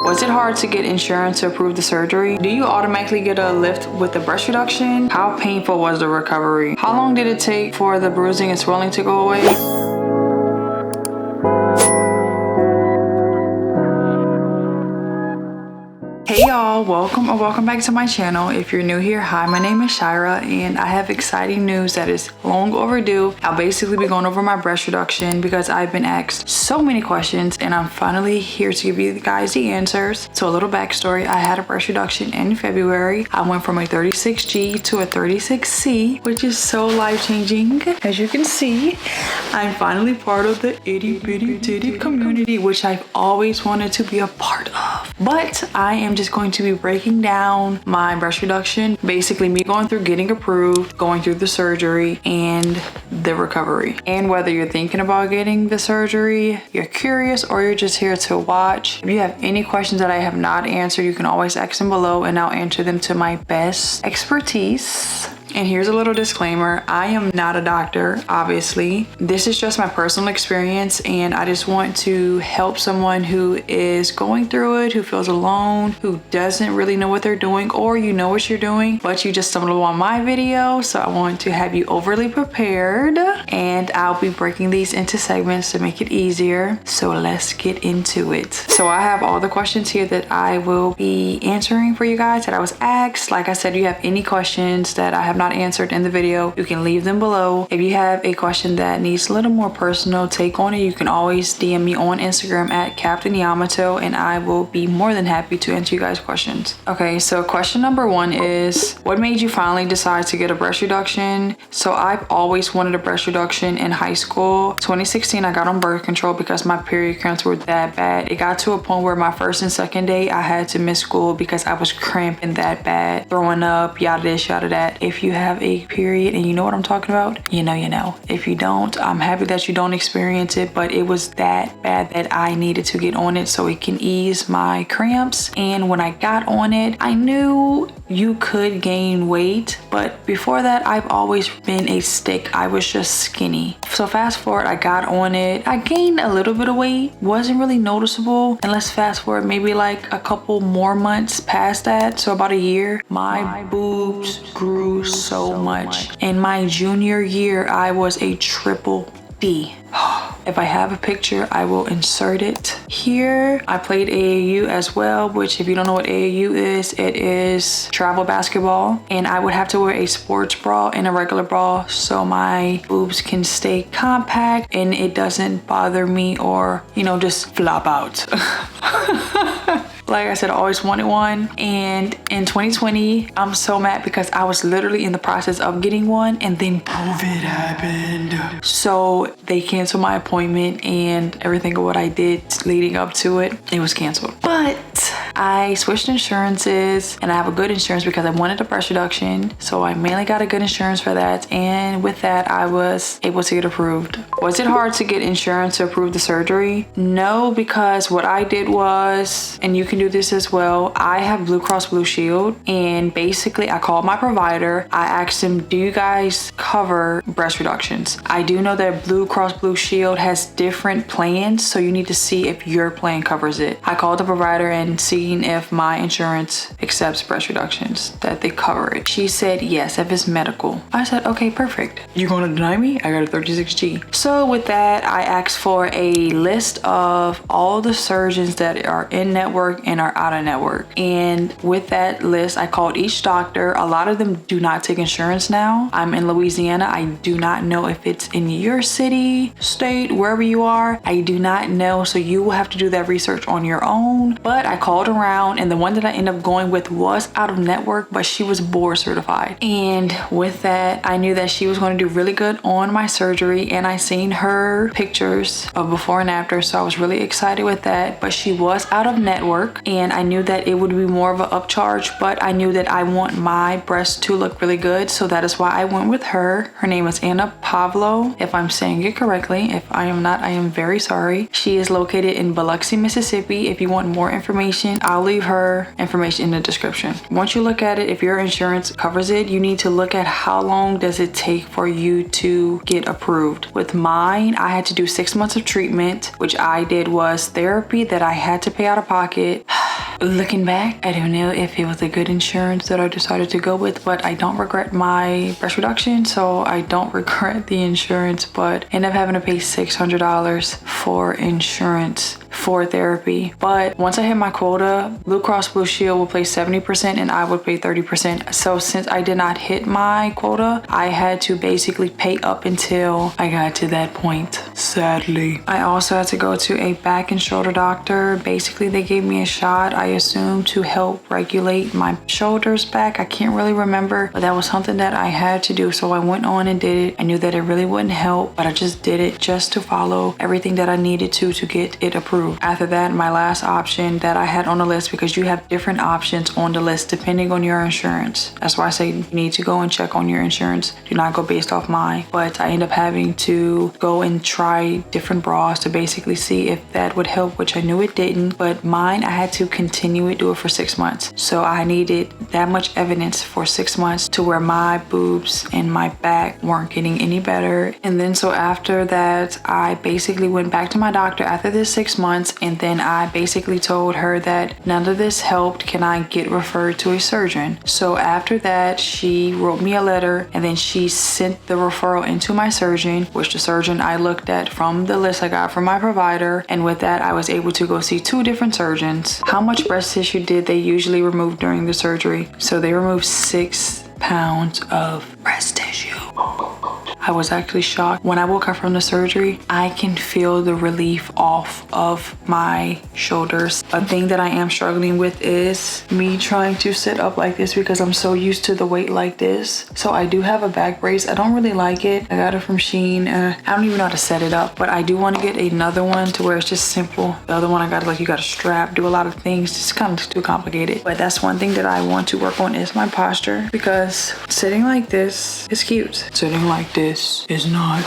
Was it hard to get insurance to approve the surgery? Do you automatically get a lift with the breast reduction? How painful was the recovery? How long did it take for the bruising and swelling to go away? Hey y'all, welcome back to my channel. If you're new here, hi, my name is Shira and I have exciting news that is long overdue. I'll basically be going over my breast reduction because I've been asked so many questions and I'm finally here to give you guys the answers. So a little backstory, I had a breast reduction in February. I went from a 36G to a 36C, which is so life-changing. As you can see, I'm finally part of the itty bitty titty community, which I've always wanted to be a part of. But I am just going to be breaking down my breast reduction, basically me going through getting approved, going through the surgery, and the recovery. And whether you're thinking about getting the surgery, you're curious, or you're just here to watch, if you have any questions that I have not answered, you can always ask them below and I'll answer them to my best expertise. And here's a little disclaimer, I am not a doctor, obviously. This is just my personal experience and I just want to help someone who is going through it, who feels alone, who doesn't really know what they're doing, or you know what you're doing, but you just stumbled on my video. So I want to have you overly prepared and I'll be breaking these into segments to make it easier. So let's get into it. So I have all the questions here that I will be answering for you guys that I was asked. Like I said, if you have any questions that I have not answered in the video, you can leave them below. If you have a question that needs a little more personal take on it, you can always DM me on Instagram at Captain Yamato and I will be more than happy to answer you guys' questions. Okay, so question number one is, what made you finally decide to get a breast reduction? So I've always wanted a breast reduction in high school. 2016, I got on birth control because my period cramps were that bad. It got to a point where my first and second day, I had to miss school because I was cramping that bad, throwing up, yada this, yada that. If you have a period and you know what I'm talking about, you know. If you don't, I'm happy that you don't experience it, but it was that bad that I needed to get on it so it can ease my cramps. And when I got on it, I knew you could gain weight, but before that, I've always been a stick. I was just skinny. So fast forward, I got on it. I gained a little bit of weight, wasn't really noticeable. And let's fast forward maybe like a couple more months past that, so about a year, my boobs grew so much. In my junior year, I was a triple D. If I have a picture, I will insert it here. I played AAU as well, which if you don't know what AAU is, it is travel basketball. And I would have to wear a sports bra and a regular bra so my boobs can stay compact and it doesn't bother me or, just flop out. Like I said, I always wanted one. And in 2020, I'm so mad because I was literally in the process of getting one and then COVID happened. So they canceled my appointment and everything of what I did leading up to it, it was canceled. But I switched insurances and I have a good insurance because I wanted a breast reduction. So I mainly got a good insurance for that. And with that, I was able to get approved. Was it hard to get insurance to approve the surgery? No, because what I did was, and you can do this as well, I have Blue Cross Blue Shield and basically I called my provider. I asked him, do you guys cover breast reductions? I do know that Blue Cross Blue Shield has different plans, so you need to see if your plan covers it. I called the provider and seen if my insurance accepts breast reductions, that they cover it. She said yes, if it's medical. I said, okay, perfect. You gonna deny me? I got a 36G. So with that, I asked for a list of all the surgeons that are in network and are out of network. And with that list, I called each doctor. A lot of them do not take insurance now. I'm in Louisiana. I do not know if it's in your city, state, wherever you are. I do not know. So you will have to do that research on your own. But I called around and the one that I ended up going with was out of network, but she was board certified. And with that, I knew that she was going to do really good on my surgery. And I seen her pictures of before and after. So I was really excited with that. But she was out of network. And I knew that it would be more of an upcharge, but I knew that I want my breasts to look really good. So that is why I went with her. Her name is Anna Pavlo, if I'm saying it correctly. If I am not, I am very sorry. She is located in Biloxi, Mississippi. If you want more information, I'll leave her information in the description. Once you look at it, if your insurance covers it, you need to look at how long does it take for you to get approved. With mine, I had to do 6 months of treatment, which I did was therapy that I had to pay out of pocket. Looking back, I don't know if it was a good insurance that I decided to go with, but I don't regret my breast reduction, so I don't regret the insurance, but I ended up having to pay $600 for insurance for therapy. But once I hit my quota, Blue Cross Blue Shield will pay 70% and I would pay 30%. So since I did not hit my quota, I had to basically pay up until I got to that point, sadly. I also had to go to a back and shoulder doctor. Basically, they gave me a shot, I assume, to help regulate my shoulders back. I can't really remember, but that was something that I had to do. So I went on and did it. I knew that it really wouldn't help, but I just did it just to follow everything that I needed to get it approved. After that, my last option that I had on the list, because you have different options on the list depending on your insurance. That's why I say you need to go and check on your insurance. Do not go based off mine. But I end up having to go and try different bras to basically see if that would help, which I knew it didn't. But mine, I had to continue it, do it for 6 months. So I needed that much evidence for 6 months to where my boobs and my back weren't getting any better. And then so after that, I basically went back to my doctor after this 6 months, and then I basically told her that none of this helped. Can I get referred to a surgeon? So after that, she wrote me a letter and then she sent the referral into my surgeon, which the surgeon I looked at from the list I got from my provider. And with that, I was able to go see 2 different surgeons. How much breast tissue did they usually remove during the surgery? So they removed 6 pounds of breast tissue. I was actually shocked. When I woke up from the surgery, I can feel the relief off of my shoulders. A thing that I am struggling with is me trying to sit up like this because I'm so used to the weight like this. So I do have a back brace. I don't really like it. I got it from Shein. I don't even know how to set it up, but I do want to get another one to where it's just simple. The other one I got, like, you got to strap, do a lot of things. It's kind of too complicated. But that's one thing that I want to work on is my posture, because sitting like this is cute. Sitting like this is not.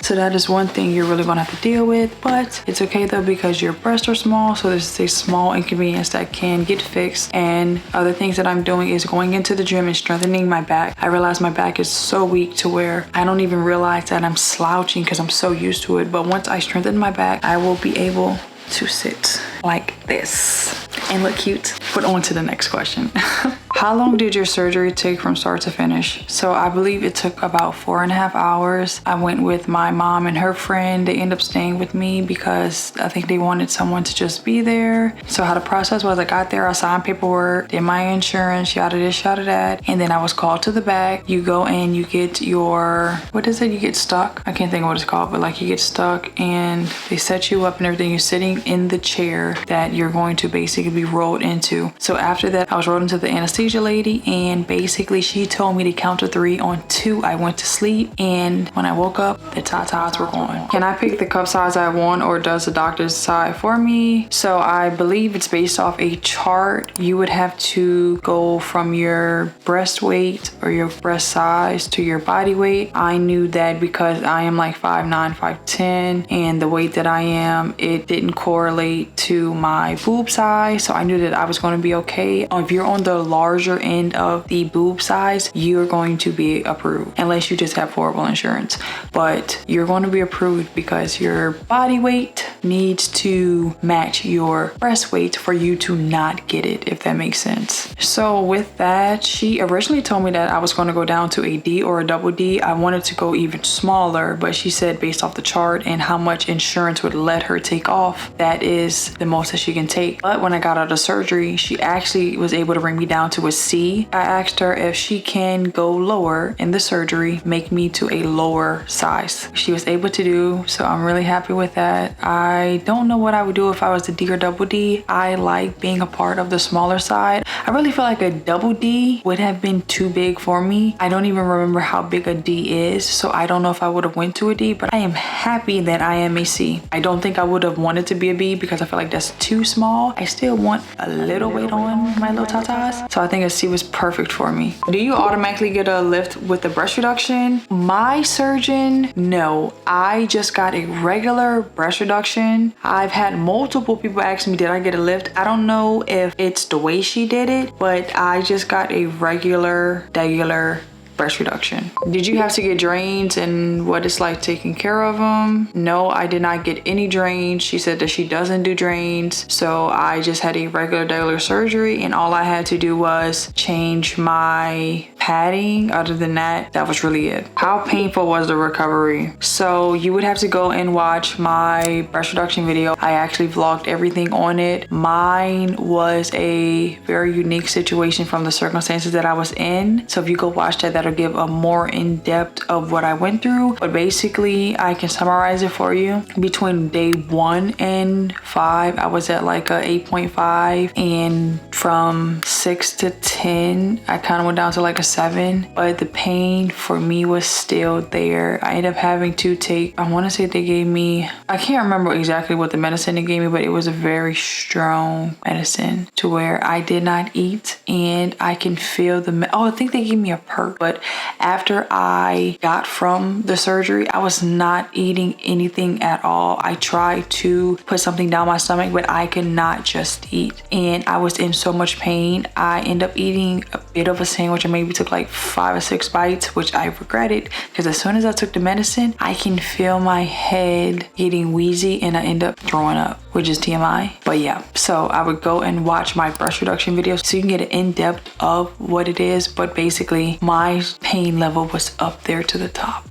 So that is one thing you're really gonna have to deal with, but it's okay though, because your breasts are small, so there's a small inconvenience that can get fixed. And other things that I'm doing is going into the gym and strengthening my back. I realize my back is so weak to where I don't even realize that I'm slouching because I'm so used to it. But once I strengthen my back, I will be able to sit like this and look cute. But on to the next question. How long did your surgery take from start to finish? So I believe it took about 4.5 hours. I went with my mom and her friend. They ended up staying with me because I think they wanted someone to just be there. So how the process was, I got there, I signed paperwork, did my insurance, yada this, yada that. And then I was called to the back. You go in, you get your, what is it? You get stuck. I can't think of what it's called, but like you get stuck and they set you up and everything. You're sitting in the chair that you're going to basically be rolled into. So after that, I was rolled into the anesthesia lady, and basically she told me to count to 3. On 2, I went to sleep, and when I woke up, the tatas were gone. Can I pick the cup size I want, or does the doctor decide for me? So I believe it's based off a chart. You would have to go from your breast weight or your breast size to your body weight. I knew that because I am like 5'9", 5'10", and the weight that I am, it didn't correlate to my boob size, so I knew that I was going to be okay. If you're on the larger end of the boob size, you're going to be approved, unless you just have horrible insurance. But you're going to be approved because your body weight needs to match your breast weight for you to not get it, if that makes sense. So with that, she originally told me that I was going to go down to a D or a double D. I wanted to go even smaller, but she said based off the chart and how much insurance would let her take off, that is the most that she can take. But when I got out of surgery, she actually was able to bring me down to a C. I asked her if she can go lower in the surgery, make me to a lower size. She was able to do, so I'm really happy with that. I don't know what I would do if I was a D or double D. I like being a part of the smaller side. I really feel like a double D would have been too big for me. I don't even remember how big a D is, so I don't know if I would have went to a D, but I am happy that I am a C. I don't think I would have wanted to be a B because I feel like that's too small. I still want a little weight on my little tatas, so I think a C was perfect for me. Do you automatically get a lift with the breast reduction? My surgeon, no. I just got a regular breast reduction. I've had multiple people ask me, did I get a lift? I don't know if it's the way she did it, but I just got a regular breast reduction. Did you have to get drains and what it's like taking care of them? No, I did not get any drains. She said that she doesn't do drains. So I just had a regular surgery, and all I had to do was change my padding. Other than that, that was really it. How painful was the recovery? So you would have to go and watch my breast reduction video. I actually vlogged everything on it. Mine was a very unique situation from the circumstances that I was in. So if you go watch that, that'll give a more in-depth of what I went through. But basically, I can summarize it for you. Between day 1 and 5, I was at like a 8.5, and from 6 to 10, I kind of went down to like a 7. But the pain for me was still there. I ended up having to take, I want to say they gave me, I can't remember exactly what the medicine they gave me, but it was a very strong medicine to where I did not eat, and I can feel I think they gave me a perk. But after I got from the surgery, I was not eating anything at all. I tried to put something down my stomach, but I could not just eat, and I was in so much pain. I ended up eating a bit of a sandwich. I maybe took like 5 or 6 bites, which I regretted, because as soon as I took the medicine, I can feel my head getting wheezy and I end up throwing up, which is TMI. But yeah, so I would go and watch my breast reduction videos so you can get an in-depth of what it is. But basically, my pain level was up there to the top.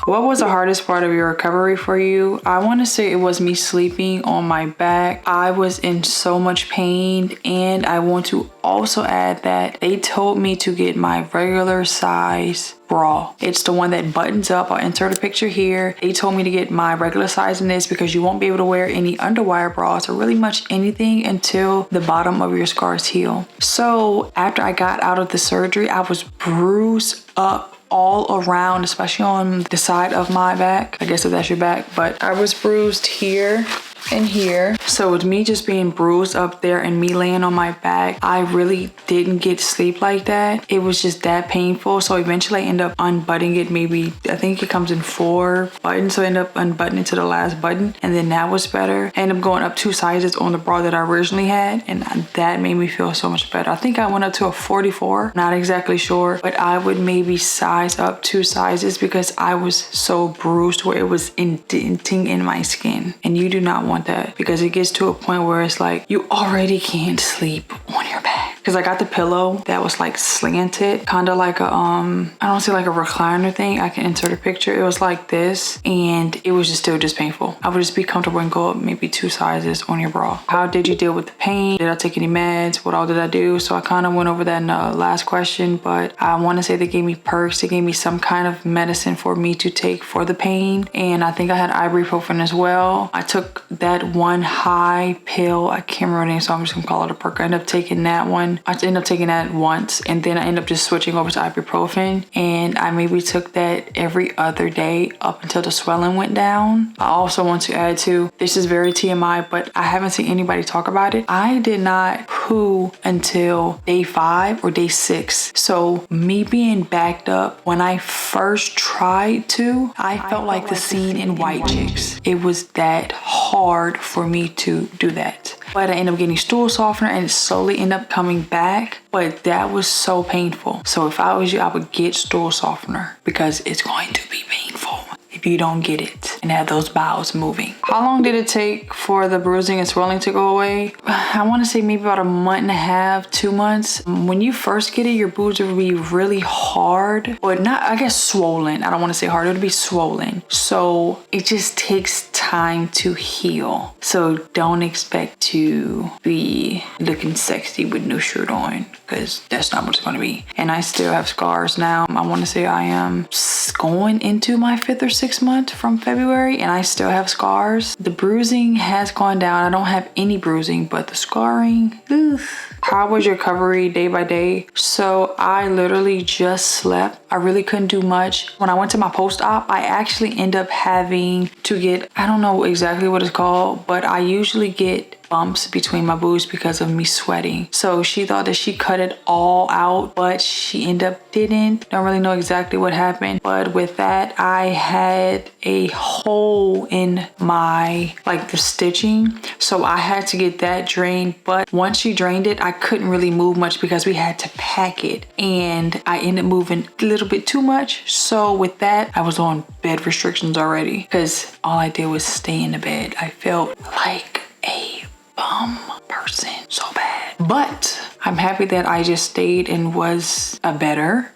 What was the hardest part of your recovery for you? I want to say it was me sleeping on my back. I was in so much pain, and I want to also add that they told me to get my regular size bra. It's the one that buttons up. I'll insert a picture here. They told me to get my regular size in this because you won't be able to wear any underwire bras or really much anything until the bottom of your scars heal. So after I got out of the surgery, I was bruised up all around, especially on the side of my back. I guess if that's your back, but I was bruised here and here. So with me just being bruised up there and me laying on my back, I really didn't get sleep like that. It was just that painful. So eventually I end up unbuttoning it. Maybe, I think it comes in 4 buttons. So I end up unbuttoning to the last button, and then that was better. I ended up going up 2 sizes on the bra that I originally had, and that made me feel so much better. I think I went up to a 44, not exactly sure, but I would maybe size up 2 sizes because I was so bruised where it was indenting in my skin. And you do not want that, because it gets to a point where it's like you already can't sleep on your back. Because I got the pillow that was like slanted, kind of like a I don't say like a recliner thing. I can insert a picture. It was like this, and it was just still just painful. I would just be comfortable and go up maybe 2 sizes on your bra. How did you deal with the pain? Did I take any meds? What all did I do? So I kind of went over that in the last question, but I want to say they gave me perks. They gave me some kind of medicine for me to take for the pain, and I think I had ibuprofen as well. I took that one high pill. I can't remember the name, so I'm just gonna call it a perk. I ended up taking that one. I ended up taking that once, and then I ended up just switching over to ibuprofen, and I maybe took that every other day up until the swelling went down. I also want to add to, this is very TMI, but I haven't seen anybody talk about it. I did not poo until day 5 or day 6. So me being backed up, when I first tried to, I felt like the scene in White Chicks. It was that hard for me to do that. But I ended up getting stool softener, and it slowly ended up coming back. But that was so painful. So if I was you, I would get stool softener, because it's going to be painful if you don't get it and have those bowels moving. How long did it take for the bruising and swelling to go away? I want to say maybe about a month and a half, 2 months. When you first get it, your boobs will be really hard, or not, I guess swollen. I don't want to say hard, it'll be swollen. So it just takes time to heal. So don't expect to be looking sexy with no shirt on, because that's not what it's going to be. And I still have scars now. I want to say I am going into my 5th or 6th month from February, and I still have scars. The bruising has gone down. I don't have any bruising, but the scarring, oof. How was your recovery day by day? So I literally just slept. I really couldn't do much. When I went to my post-op, I actually end up having to get, I don't know exactly what it's called, but I usually get bumps between my boobs because of me sweating. So she thought that she cut it all out, but she ended up didn't. Don't really know exactly what happened. But with that, I had a hole in my, like the stitching. So I had to get that drained. But once she drained it, I couldn't really move much because we had to pack it. And I ended up moving a little bit too much. So with that, I was on bed restrictions already because all I did was stay in the bed. I felt like a bum person so bad. But I'm happy that I just stayed and was better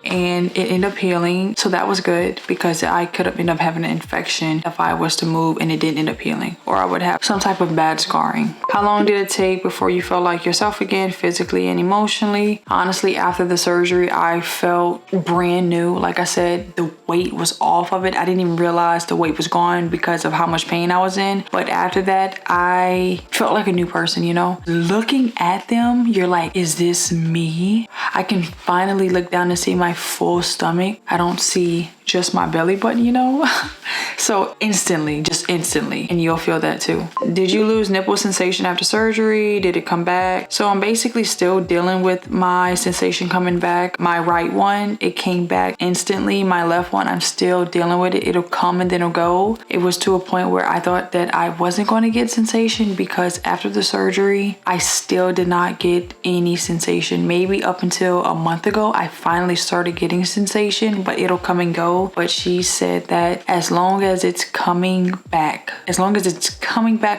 and it ended up healing. So that was good because I could have ended up having an infection if I was to move and it didn't end up healing, or I would have some type of bad scarring. How long did it take before you felt like yourself again, physically and emotionally? Honestly, after the surgery, I felt brand new. Like I said, the weight was off of it. I didn't even realize the weight was gone because of how much pain I was in. But after that, I felt like a new person, you know? Looking at them, you're like, is this me? I can finally look down and see my full stomach. I don't see just my belly button, you know? So instantly, just instantly, and you'll feel that too. Did you lose nipple sensation after surgery? Did it come back? So I'm basically still dealing with my sensation coming back. My right one, it came back instantly. My left one, I'm still dealing with it. It'll come and then it'll go. It was to a point where I thought that I wasn't going to get sensation because after the surgery, I still did not get any sensation. Maybe up until a month ago, I finally started getting sensation, but it'll come and go. But she said that as long as it's coming back,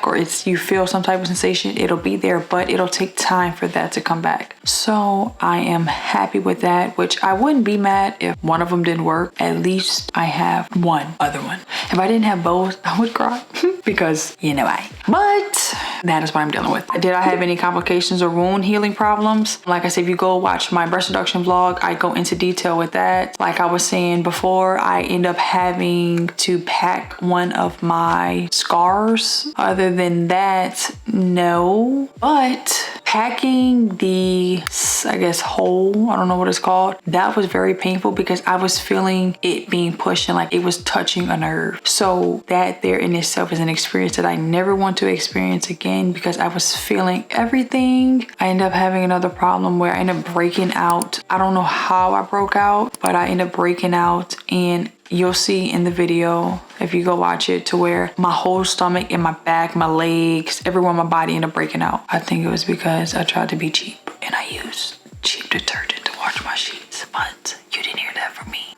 or you feel some type of sensation, it'll be there, but it'll take time for that to come back. So I am happy with that, which I wouldn't be mad if one of them didn't work. At least I have one other one. If I didn't have both, I would cry because you know but that is what I'm dealing with. Did I have any complications or wound healing problems? Like I said, if you go watch my breast reduction vlog, I go into detail with that. Like I was saying before, I end up having to pack one of my scars. Other than that, no. But packing the, I guess, hole, I don't know what it's called, that was very painful because I was feeling it being pushed and like it was touching a nerve. So that there in itself is an experience that I never want to experience again because I was feeling everything. I ended up having another problem where I ended up breaking out. I don't know how I broke out, but I ended up breaking out, and you'll see in the video, if you go watch it, to where my whole stomach and my back, my legs, everywhere on my body ended up breaking out. I think it was because I tried to be cheap and I used cheap detergent to wash my sheets, but you didn't hear that from me.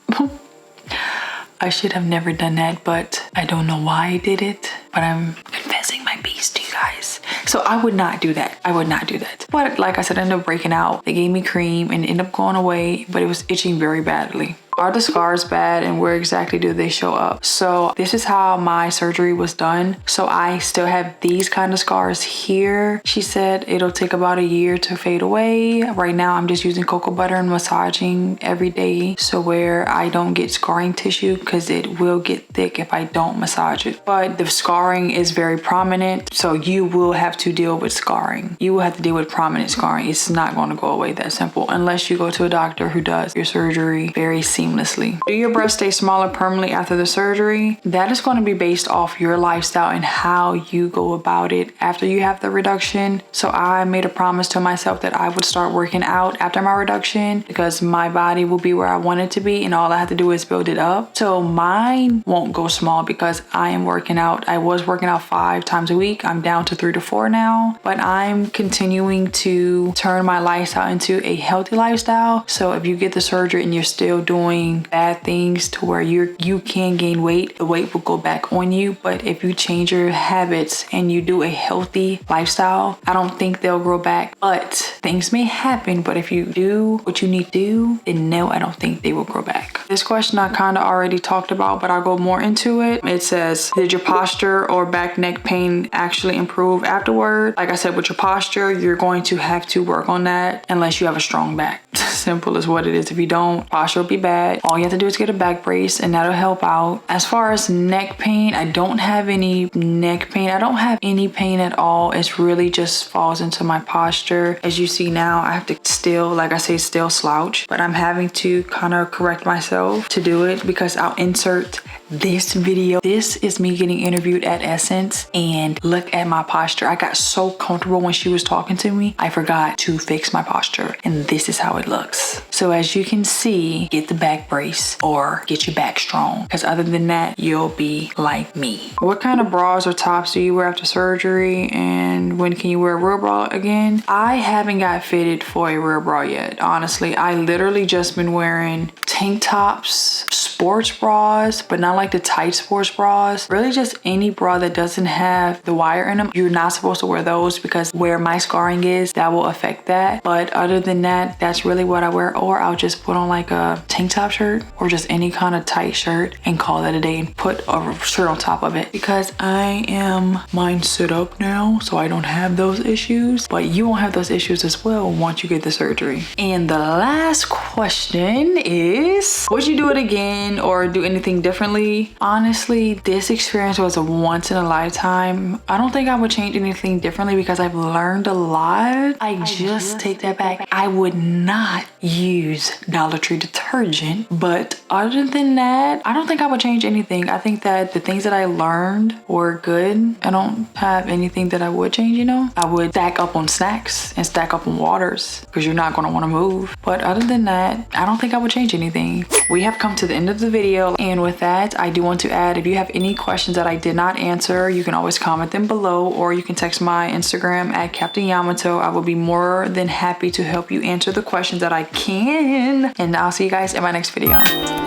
I should have never done that, but I don't know why I did it, but I'm confessing my piece to you guys. So I would not do that. I would not do that. But like I said, I ended up breaking out. They gave me cream and it ended up going away, but it was itching very badly. Are the scars bad and where exactly do they show up? So this is how my surgery was done. So I still have these kind of scars here. She said it'll take about a year to fade away. Right now I'm just using cocoa butter and massaging every day, so where I don't get scarring tissue because it will get thick if I don't massage it. But the scarring is very prominent, so you will have to deal with scarring. You will have to deal with prominent scarring. It's not going to go away that simple unless you go to a doctor who does your surgery very seamlessly. Do your breasts stay smaller permanently after the surgery? That is going to be based off your lifestyle and how you go about it after you have the reduction. So I made a promise to myself that I would start working out after my reduction because my body will be where I want it to be and all I have to do is build it up. So mine won't go small because I am working out. I was working out 5 times a week. I'm down to 3 to 4 now, but I'm continuing to turn my lifestyle into a healthy lifestyle. So if you get the surgery and you're still doing bad things to where you can gain weight, the weight will go back on you. But if you change your habits and you do a healthy lifestyle, I don't think they'll grow back. But things may happen, but if you do what you need to do, then no, I don't think they will grow back. This question I kind of already talked about, but I'll go more into it. It says, did your posture or back neck pain actually improve afterward? Like I said, with your posture, you're going to have to work on that unless you have a strong back. Simple as what it is. If you don't, posture will be bad. All you have to do is get a back brace and that'll help out. As far as neck pain, I don't have any neck pain. I don't have any pain at all. It's really just falls into my posture. As you see now, I have to still, like I say, still slouch, but I'm having to kind of correct myself to do it because I'll insert this video. This is me getting interviewed at Essence, and look at my posture. I got so comfortable when she was talking to me, I forgot to fix my posture, and this is how it looks. So as you can see, get the back brace or get your back strong, because other than that, you'll be like me. What kind of bras or tops do you wear after surgery, and when can you wear a real bra again? I haven't got fitted for a real bra yet, honestly. I literally just been wearing tank tops, sports bras, but not like the tight sports bras. Really just any bra that doesn't have the wire in them. You're not supposed to wear those because where my scarring is, that will affect that. But other than that, that's really what I wear. Or I'll just put on like a tank top shirt or just any kind of tight shirt and call that a day and put a shirt on top of it, because I am mine sit up now, so I don't have those issues. But you won't have those issues as well once you get the surgery. And the last question is, would you do it again or do anything differently? Honestly, this experience was a once in a lifetime. I don't think I would change anything differently because I've learned a lot. I just take that back. I would not use Dollar Tree detergent, but other than that, I don't think I would change anything. I think that the things that I learned were good. I don't have anything that I would change, you know? I would stack up on snacks and stack up on waters because you're not gonna wanna move. But other than that, I don't think I would change anything. We have come to the end of the video, and with that, I do want to add, if you have any questions that I did not answer, you can always comment them below, or you can text my Instagram at Captain Yamato. I will be more than happy to help you answer the questions that I can, and I'll see you guys in my next video.